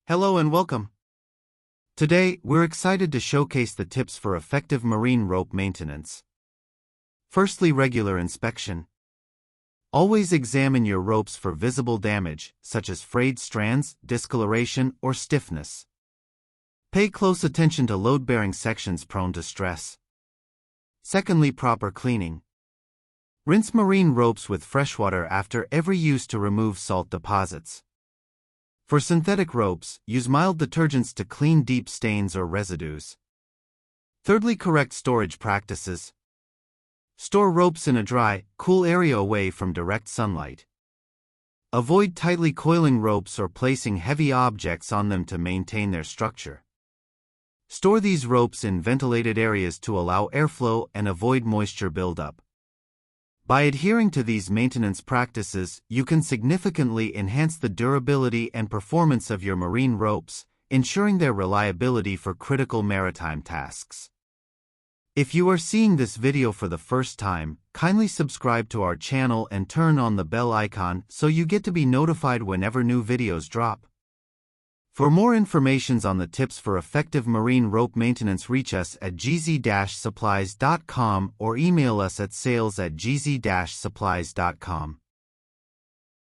Hello and welcome. Today, we're excited to showcase the tips for effective marine rope maintenance. Firstly, regular inspection. Always examine your ropes for visible damage, such as frayed strands, discoloration, or stiffness. Pay close attention to load-bearing sections prone to stress. Secondly, proper cleaning. Rinse marine ropes with freshwater after every use to remove salt deposits. For synthetic ropes, use mild detergents to clean deep stains or residues. Thirdly, correct storage practices. Store ropes in a dry, cool area away from direct sunlight. Avoid tightly coiling ropes or placing heavy objects on them to maintain their structure. Store these ropes in ventilated areas to allow airflow and avoid moisture buildup. By adhering to these maintenance practices, you can significantly enhance the durability and performance of your marine ropes, ensuring their reliability for critical maritime tasks. If you are seeing this video for the first time, kindly subscribe to our channel and turn on the bell icon so you get to be notified whenever new videos drop. For more information on the tips for effective marine rope maintenance, reach us at gz-supplies.com or email us at sales@gz-supplies.com.